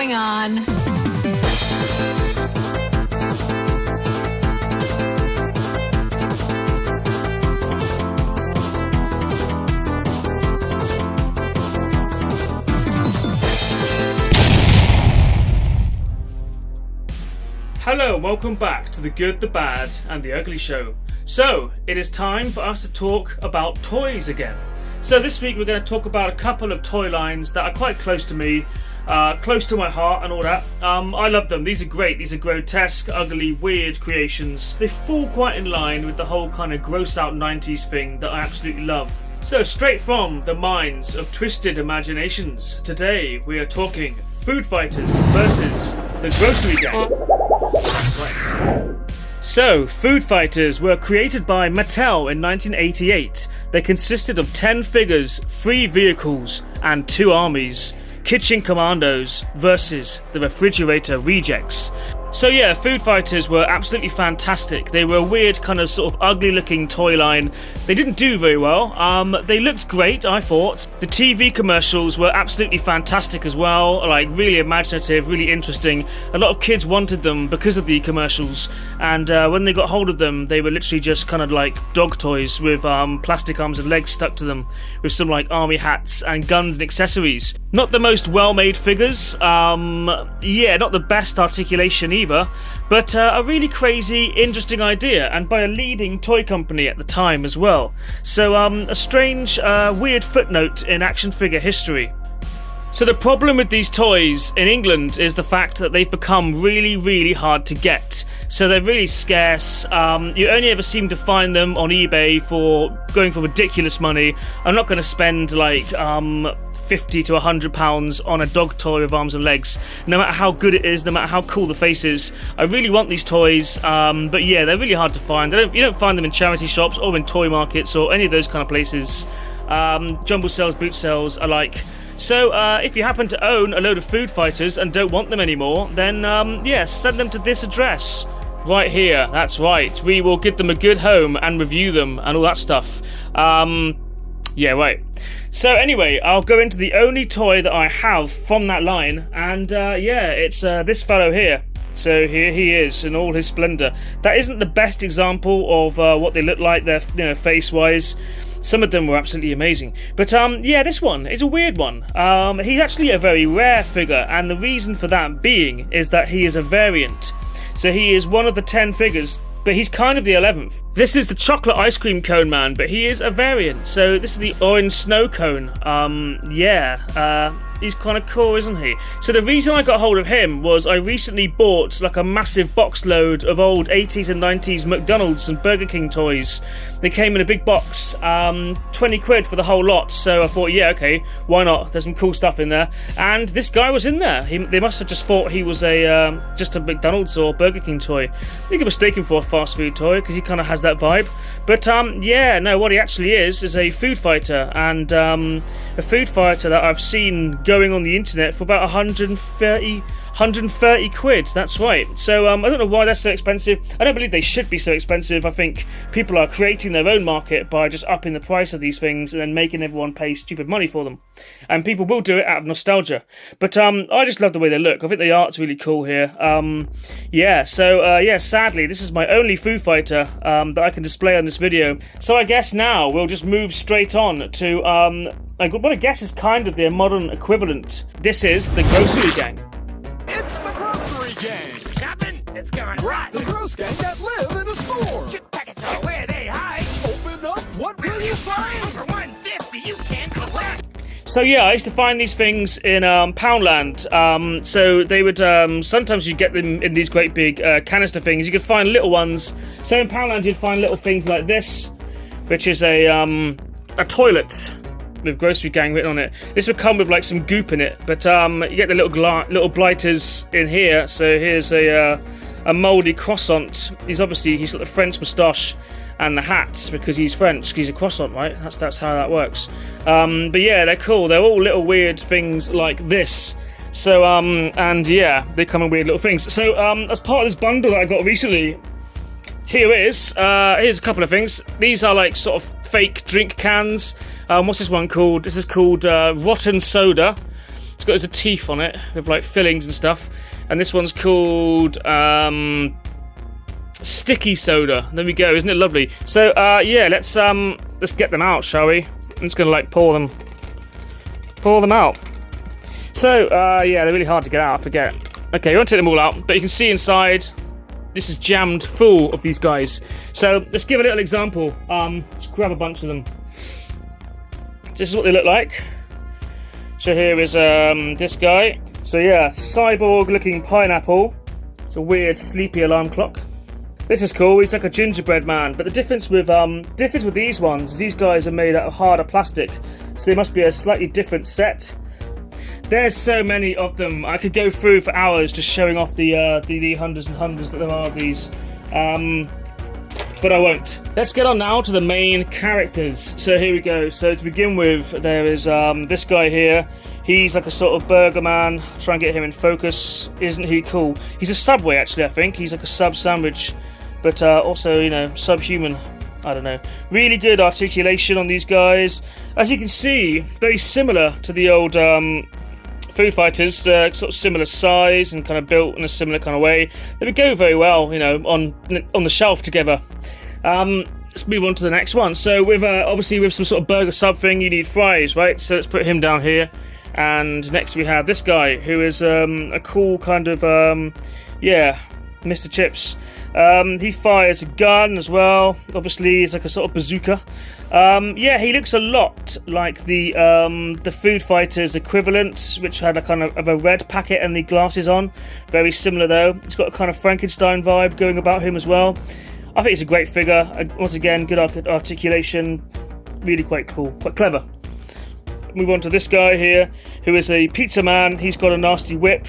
going on? Hello and welcome back to The Good, the Bad and the Ugly Show. So, it is time for us to talk about toys again. So this week we're going to talk about a couple of toy lines that are quite close to me, close to my heart and all that. I love them. These are great. These are grotesque, ugly, weird creations. They fall quite in line with the whole kind of gross out 90s thing that I absolutely love. So straight from the minds of twisted imaginations, today we are talking Food Fighters versus the Grossery Gang. Right. So, Food Fighters were created by Mattel in 1988. They consisted of 10 figures, 3 vehicles, and 2 armies. Kitchen Commandos versus the Refrigerator Rejects. So yeah, Food Fighters were absolutely fantastic. They were a weird kind of sort of ugly looking toy line. They didn't do very well. They looked great, I thought. The TV commercials were absolutely fantastic as well, like really imaginative, really interesting. A lot of kids wanted them because of the commercials, and when they got hold of them, they were literally just kind of like dog toys with plastic arms and legs stuck to them, with some like army hats and guns and accessories. Not the most well-made figures, not the best articulation either, but a really crazy, interesting idea, and by a leading toy company at the time as well. So a strange, weird footnote in action figure history. So the problem with these toys in England is the fact that they've become really, really hard to get. So they're really scarce. You only ever seem to find them on eBay for going for ridiculous money. I'm not going to spend like £50 to £100 on a dog toy with arms and legs, no matter how good it is, no matter how cool the face is. I really want these toys, but yeah, they're really hard to find. You don't find them in charity shops or in toy markets or any of those kind of places. Jumble sales, boot sales alike. So if you happen to own a load of Food Fighters and don't want them anymore, then send them to this address right here. That's right, we will give them a good home and review them and all that stuff. Yeah, right. So anyway, I'll go into the only toy that I have from that line, and it's this fellow here. So here he is in all his splendour. That isn't the best example of what they look like, their face-wise. Some of them were absolutely amazing. But this one is a weird one. He's actually a very rare figure, and the reason for that being is that he is a variant. So he is one of the 10 figures, but he's kind of the 11th. This is the chocolate ice cream cone man, but he is a variant. So this is the orange snow cone. He's kind of cool, isn't he? So the reason I got hold of him was I recently bought like a massive box load of old 80s and 90s McDonald's and Burger King toys. They came in a big box, 20 quid for the whole lot. So I thought, yeah, okay, why not? There's some cool stuff in there. And this guy was in there. They must have just thought he was just a McDonald's or Burger King toy. You could mistake him for a fast food toy because he kind of has that vibe. But what he actually is a food fighter, and a food fighter that I've seen going on the internet for about 130 quid. That's right. So I don't know why they're so expensive. I don't believe they should be so expensive. I think people are creating their own market by just upping the price of these things and then making everyone pay stupid money for them. And people will do it out of nostalgia. But I just love the way they look. I think the art's really cool here. Sadly, this is my only food fighter that I can display on this video. So I guess now we'll just move straight on to what I guess is kind of their modern equivalent. This is the Grossery Gang. It's the Grossery Gang! Shopping? It's gone right! The gross gang that live in a store! Chip packets are where they hide! Open up, what will you find? For $1.50 you can collect! So yeah, I used to find these things in Poundland. So they would sometimes you'd get them in these great big canister things. You could find little ones. So in Poundland you'd find little things like this, which is a toilet with Grossery Gang written on it. This would come with like some goop in it, but you get the little blighters in here. So here's a mouldy croissant. He's got the French moustache and the hat because he's French. He's a croissant, right? That's how that works. But yeah, they're cool. They're all little weird things like this. So they come in weird little things. So as part of this bundle that I got recently, here's a couple of things. These are like sort of fake drink cans. What's this one called? This is called Rotten Soda. It's got loads of teeth on it with like fillings and stuff. And this one's called Sticky Soda. There we go. Isn't it lovely? So yeah, let's get them out, shall we? I'm just gonna like pour them out. So yeah, they're really hard to get out. I forget. Okay, we won't take them all out, but you can see inside. This is jammed full of these guys. So let's give a little example. Let's grab a bunch of them. This is what they look like. So here is this guy. So yeah, cyborg-looking pineapple. It's a weird sleepy alarm clock. This is cool. He's like a gingerbread man. But the difference with these ones is these guys are made out of harder plastic, so they must be a slightly different set. There's so many of them. I could go through for hours just showing off the hundreds and hundreds that there are of these. But I won't. Let's get on now to the main characters. So here we go. So to begin with, there is this guy here. He's like a sort of burger man. Try and get him in focus. Isn't he cool? He's a Subway, actually, I think. He's like a sub sandwich, but also, you know, subhuman. I don't know. Really good articulation on these guys. As you can see, very similar to the old Food Fighters, sort of similar size and kind of built in a similar kind of way. They would go very well, you know, on the shelf together. Let's move on to the next one. So with obviously with some sort of burger sub thing, you need fries, right? So let's put him down here. And next we have this guy, who is a cool kind of yeah, Mr. Chips. He fires a gun as well. Obviously, it's like a sort of bazooka. Yeah, he looks a lot like the Food Fighters equivalent, which had a kind of a red packet and the glasses on. Very similar though. He's got a kind of Frankenstein vibe going about him as well. I think it's a great figure. Once again, good articulation. Really quite cool, quite clever. Move on to this guy here, who is a pizza man. He's got a nasty whip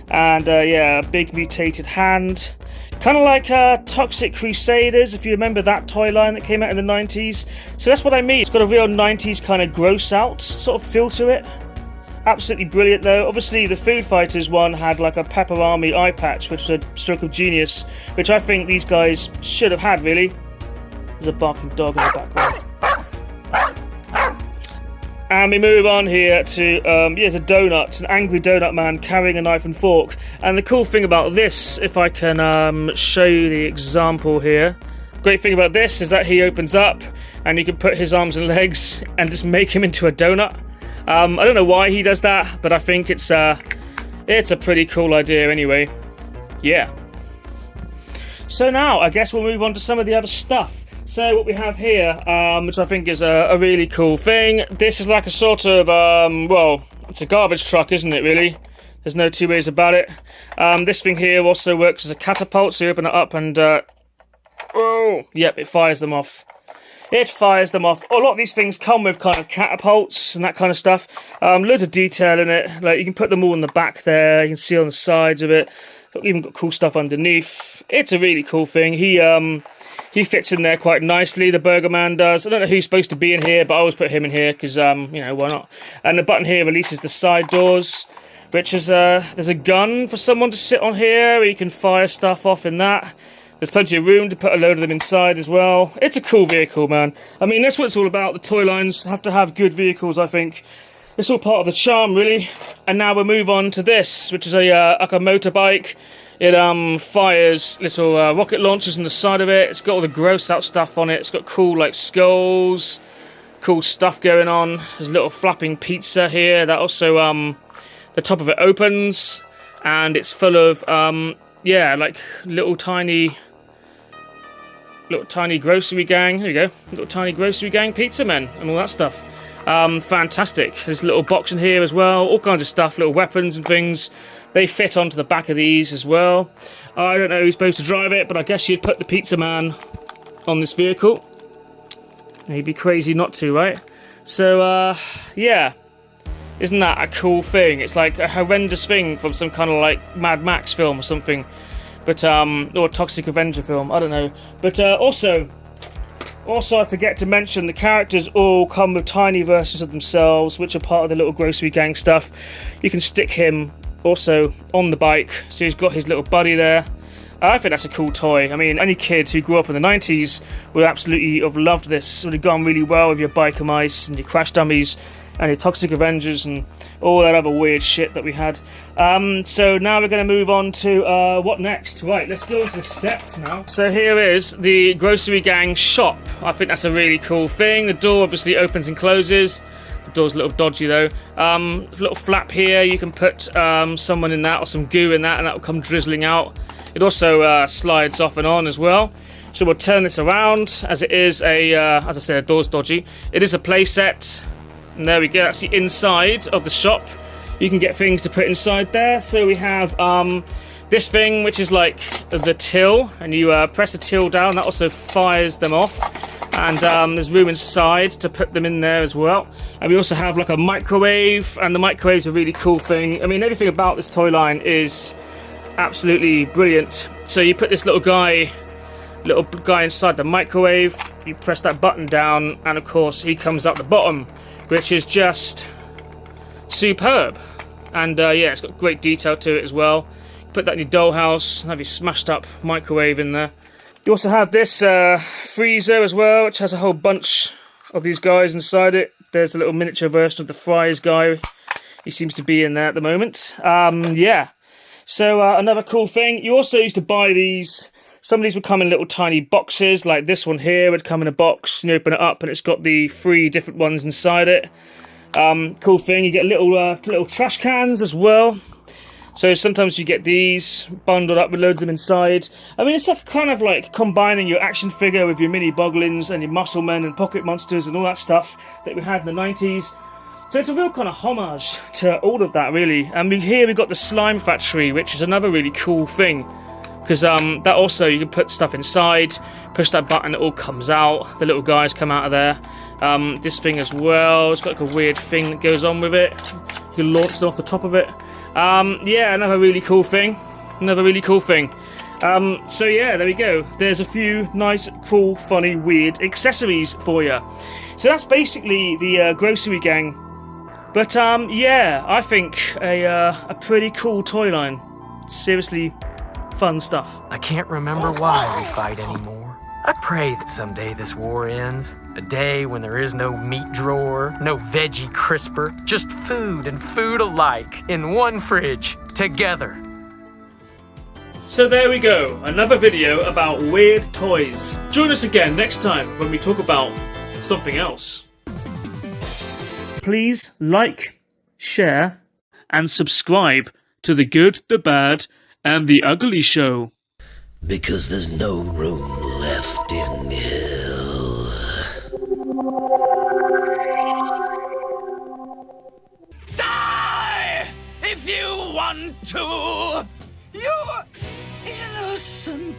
and yeah, a big mutated hand. Kind of like Toxic Crusaders, if you remember that toy line that came out in the 90s. So that's what I mean. It's got a real 90s kind of gross out sort of feel to it. Absolutely brilliant though. Obviously the Food Fighters one had like a Pepperami eye patch, which was a stroke of genius, which I think these guys should have had really. There's a barking dog in the background. And we move on here to, yeah, it's a donut, an angry donut man carrying a knife and fork. And the cool thing about this, if I can show you the example here. Great thing about this is that he opens up and you can put his arms and legs and just make him into a donut. I don't know why he does that, but I think it's a pretty cool idea anyway. Yeah. So now, I guess we'll move on to some of the other stuff. So what we have here, which I think is a really cool thing. This is like a sort of, well, it's a garbage truck, isn't it, really? There's no two ways about it. This thing here also works as a catapult, so you open it up and, oh, yep, it fires them off. It fires them off. A lot of these things come with kind of catapults and that kind of stuff. Loads of detail in it. Like, you can put them all in the back there. You can see on the sides of it. Even got cool stuff underneath. It's a really cool thing. He fits in there quite nicely, the Burger Man does. I don't know who's supposed to be in here, but I always put him in here because, you know, why not? And the button here releases the side doors, which is, there's a gun for someone to sit on here, where you can fire stuff off in that. There's plenty of room to put a load of them inside as well. It's a cool vehicle, man. I mean, that's what it's all about. The toy lines have to have good vehicles, I think. It's all part of the charm, really. And now we'll move on to this, which is like a motorbike. It fires little rocket launchers on the side of it. It's got all the gross out stuff on it. It's got cool like skulls, cool stuff going on. There's a little flapping pizza here that also the top of it opens, and it's full of yeah, like little tiny grocery gang. There you go, little tiny grocery gang pizza men and all that stuff. Fantastic. There's a little box in here as well. All kinds of stuff, little weapons and things. They fit onto the back of these as well. I don't know who's supposed to drive it, but I guess you'd put the pizza man on this vehicle. He'd be crazy not to, right? So, yeah. Isn't that a cool thing? It's like a horrendous thing from some kind of like Mad Max film or something. But, or a Toxic Avenger film, I don't know. But, also, I forget to mention the characters all come with tiny versions of themselves, which are part of the little grocery gang stuff. You can stick him also on the bike, so he's got his little buddy there. I think that's a cool toy. I mean, any kid who grew up in the 90s would absolutely have loved this. It would have gone really well with your biker mice and your crash dummies. and your Toxic Avengers and all that other weird shit that we had. So now we're going to move on to what next? Right, let's go into the sets now. So here is the Grossery Gang shop. I think that's a really cool thing. The door obviously opens and closes. The door's a little dodgy though. Little flap here, you can put someone in that or some goo in that, and that will come drizzling out. It also slides off and on as well. So we'll turn this around, as it is a, as I said, the door's dodgy. It is a play set. And there we go, that's the inside of the shop. You can get things to put inside there. So we have this thing, which is like the till, and you press the till down, that also fires them off. And there's room inside to put them in there as well. And we also have like a microwave, and the microwave's a really cool thing. I mean, everything about this toy line is absolutely brilliant. So you put this little guy inside the microwave, you press that button down, and of course he comes up the bottom, which is just superb. And yeah, it's got great detail to it as well. Put that in your dollhouse, have your smashed up microwave in there. You also have this freezer as well, which has a whole bunch of these guys inside it. There's a little miniature version of the fries guy. He seems to be in there at the moment. Yeah. So another cool thing, you also used to buy these. Some of these would come in little tiny boxes, like this one here would come in a box, and you open it up and it's got the 3 different ones inside it. Cool thing, you get little trash cans as well. So sometimes you get these bundled up with loads of them inside. I mean, it's like kind of like combining your action figure with your mini Boglins and your Muscle Men and Pocket Monsters and all that stuff that we had in the 90s. So it's a real kind of homage to all of that, really. And here we've got the Slime Factory, which is another really cool thing. Because that also, you can put stuff inside, push that button, it all comes out. The little guys come out of there. This thing as well, it's got like a weird thing that goes on with it. You can launch them off the top of it. Yeah, another really cool thing. So yeah, there we go. There's a few nice, cool, funny, weird accessories for you. So that's basically the Grossery Gang. But yeah, I think a pretty cool toy line. Seriously fun stuff. I can't remember why we fight anymore. I pray that someday this war ends. A day when there is no meat drawer, no veggie crisper, just food and food alike in one fridge, together. So there we go, another video about weird toys. Join us again next time when we talk about something else. Please like, share, and subscribe to The Good, The Bad, and The Ugly Show. Because there's no room left in hell. Die if you want to. You innocent